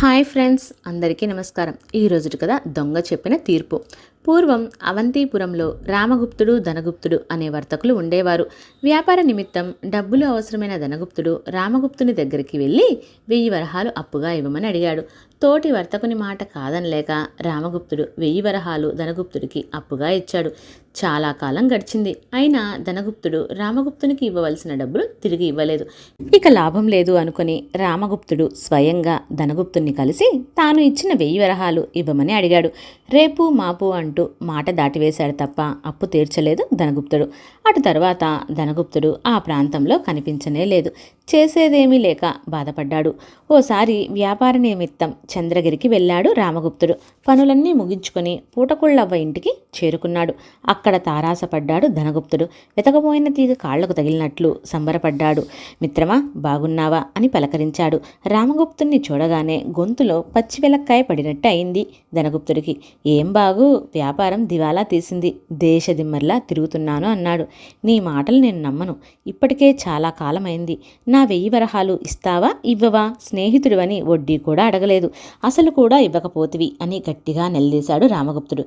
Hi friends, అందరికీ నమస్కారం. ఈరోజుటి కథ దొంగ చెప్పిన తీర్పు. పూర్వం అవంతిపురంలో రామగుప్తుడు, ధనగుప్తుడు అనే వర్తకులు ఉండేవారు. వ్యాపార నిమిత్తం డబ్బులు అవసరమైన ధనగుప్తుడు రామగుప్తుని దగ్గరికి వెళ్ళి 1000 వరహాలు అప్పుగా ఇవ్వమని అడిగాడు. తోటి వర్తకుని మాట కాదనలేక రామగుప్తుడు 1000 వరహాలు ధనగుప్తుడికి అప్పుగా ఇచ్చాడు. చాలా కాలం గడిచింది. అయినా ధనగుప్తుడు రామగుప్తునికి ఇవ్వవలసిన డబ్బులు తిరిగి ఇవ్వలేదు. ఇక లాభం లేదు అనుకుని రామగుప్తుడు స్వయంగా ధనగుప్తుని కలిసి తాను ఇచ్చిన 1000 వరహాలు ఇవ్వమని అడిగాడు. రేపు మాపు అంటూ మాట దాటివేశాడు తప్ప అప్పు తీర్చలేదు ధనగుప్తుడు. అటు తర్వాత ధనగుప్తుడు ఆ ప్రాంతంలో కనిపించనే లేదు. చేసేదేమీ లేక బాధపడ్డాడు. ఓసారి వ్యాపార నిమిత్తం చంద్రగిరికి వెళ్ళాడు రామగుప్తుడు. పనులన్నీ ముగించుకొని పూటకుళ్ళవ్వ ఇంటికి చేరుకున్నాడు. అక్కడ తారాసపడ్డాడు ధనగుప్తుడు. వెతకపోయిన తీగ కాళ్లకు తగిలినట్లు సంబరపడ్డాడు. మిత్రమా, బాగున్నావా అని పలకరించాడు. రామగుప్తుణ్ణి చూడగానే గొంతులో పచ్చి వెలక్కాయ పడినట్టు అయింది ధనగుప్తుడికి. ఏం బాగు, వ్యాపారం దివాలా తీసింది, దేశదిమ్మర్లా తిరుగుతున్నాను అన్నాడు. నీ మాటలు నేను నమ్మను. ఇప్పటికే చాలా కాలమైంది. నా 1000 వరహాలు ఇస్తావా ఇవ్వవా? స్నేహితుడివని వడ్డీ కూడా అడగలేదు, అసలు కూడా ఇవ్వకపోతివి అని గట్టిగా నిలదీశాడు రామగుప్తుడు.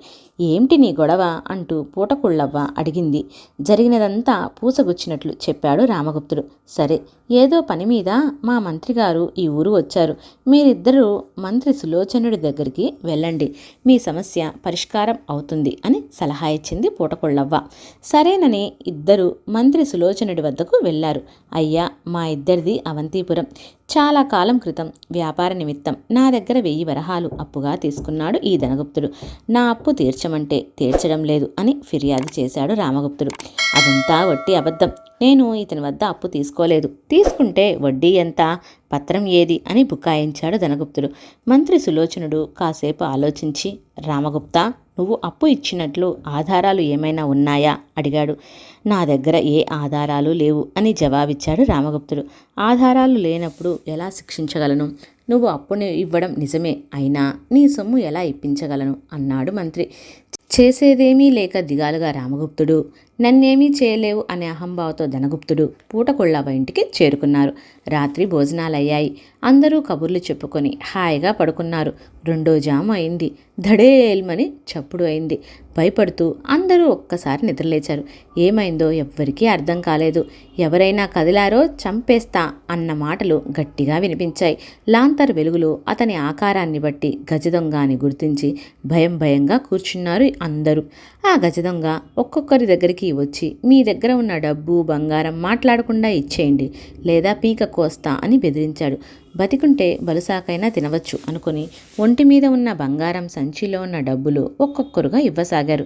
ఏమిటి నీ గొడవ అంటూ పూటకుళ్ళవ్వ అడిగింది. జరిగినదంతా పూసగుచ్చినట్లు చెప్పాడు రామగుప్తుడు. సరే, ఏదో పని మీద మా మంత్రిగారు ఈ ఊరు వచ్చారు. మీరిద్దరూ మంత్రి సులోచనుడి దగ్గరికి వెళ్ళండి, మీ సమస్య పరిష్కారం అవుతుంది అని సలహా ఇచ్చింది పూటకుళ్ళవ్వ. సరేనని ఇద్దరు మంత్రి సులోచనుడి వద్దకు వెళ్ళారు. అయ్యా, మా ఇద్దరిది అవంతిపురం. చాలా కాలం క్రితం వ్యాపార నిమిత్తం నా దగ్గర 1000 వరహాలు అప్పుగా తీసుకున్నాడు ఈ ధనగుప్తుడు. నా అప్పు తీర్చమంటే తీర్చడం లేదు అని ఫిర్యాదు చేశాడు రామగుప్తుడు. అదంతా వట్టి అబద్ధం. నేను ఇతని వద్ద అప్పు తీసుకోలేదు. తీసుకుంటే వడ్డీ ఎంత, పత్రం ఏది అని బుకాయించాడు ధనగుప్తుడు. మంత్రి సులోచనుడు కాసేపు ఆలోచించి, రామగుప్తా, నువ్వు అప్పు ఇచ్చినట్లు ఆధారాలు ఏమైనా ఉన్నాయా అడిగాడు. నా దగ్గర ఏ ఆధారాలు లేవు అని జవాబిచ్చాడు రామగుప్తుడు. ఆధారాలు లేనప్పుడు ఎలా శిక్షించగలను? నువ్వు అప్పుని ఇవ్వడం నిజమే, అయినా నీ సొమ్ము ఎలా ఇప్పించగలను అన్నాడు మంత్రి. చేసేదేమీ లేక దిగాలుగా రామగుప్తుడు, నన్నేమీ చేయలేవు అనే అహంభావంతో ధనగుప్తుడు పూటకుళ్ళవ్వ ఇంటికి చేరుకున్నారు. రాత్రి భోజనాలయ్యాయి. అందరూ కబుర్లు చెప్పుకొని హాయిగా పడుకున్నారు. 2వ జాము అయింది. ధడేల్మని చప్పుడు అయింది. భయపడుతూ అందరూ ఒక్కసారి నిద్రలేచారు. ఏమైందో ఎవ్వరికీ అర్థం కాలేదు. ఎవరైనా కదిలారో చంపేస్తా అన్న మాటలు గట్టిగా వినిపించాయి. లాంతర్ వెలుగులో అతని ఆకారాన్ని బట్టి గజదొంగ అని గుర్తించి భయం భయంగా కూర్చున్నారు అందరూ. ఆ గజదొంగ ఒక్కొక్కరి దగ్గరికి వచ్చి, మీ దగ్గర ఉన్న డబ్బు బంగారం మాట్లాడకుండా ఇచ్చేయండి, లేదా పీక కోస్తా అని బెదిరించాడు. బతికుంటే బలుసాకైనా తినవచ్చు అనుకుని ఒంటి మీద ఉన్న బంగారం, సంచిలో ఉన్న డబ్బులు ఒక్కొక్కరుగా ఇవ్వసాగారు.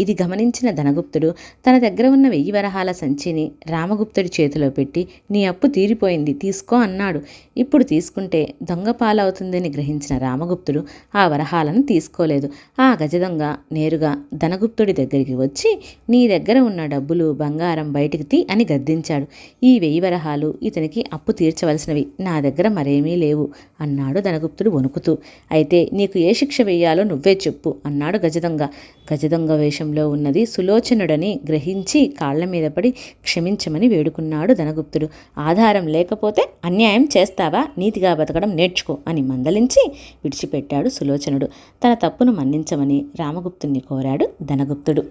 ఇది గమనించిన ధనగుప్తుడు తన దగ్గర ఉన్న 1000 వరహాల సంచిని రామగుప్తుడి చేతిలో పెట్టి, నీ అప్పు తీరిపోయింది, తీసుకో అన్నాడు. ఇప్పుడు తీసుకుంటే దొంగ పాలవుతుందని గ్రహించిన రామగుప్తుడు ఆ వరహాలను తీసుకోలేదు. ఆ గజదొంగ నేరుగా ధనగుప్తుడి దగ్గరికి వచ్చి, నీ దగ్గర ఉన్న డబ్బులు బంగారం బయటికి తీ అని గద్దించాడు. ఈ 1000 వరహాలు ఇతనికి అప్పు తీర్చవలసినవి, నా దగ్గర మరేమీ లేవు అన్నాడు ధనగుప్తుడు వణుకుతూ. అయితే నీకు ఏ శిక్ష వేయాలో నువ్వే చెప్పు అన్నాడు గజదొంగ. గజదొంగ వేషంలో ఉన్నది సులోచనుడని గ్రహించి కాళ్ల మీద పడి క్షమించమని వేడుకున్నాడు ధనగుప్తుడు. ఆధారం లేకపోతే అన్యాయం చేస్తావా, నీతిగా బతకడం నేర్చుకో అని మందలించి విడిచిపెట్టాడు సులోచనుడు. తన తప్పును మన్నించమని రామగుప్తుణ్ణి కోరాడు ధనగుప్తుడు.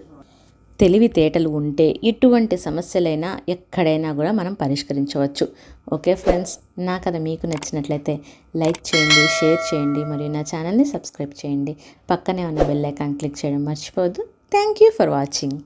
తెలివితేటలు ఉంటే ఎటువంటి సమస్యలైనా ఎక్కడైనా కూడా మనం పరిష్కరించవచ్చు. ఓకే ఫ్రెండ్స్, నా కథ మీకు నచ్చినట్లయితే లైక్ చేయండి, షేర్ చేయండి, మరియు నా ఛానల్ని సబ్స్క్రైబ్ చేయండి. పక్కనే ఉన్న బెల్ ఐకాన్ క్లిక్ చేయడం మర్చిపోవద్దు. Thank you for watching.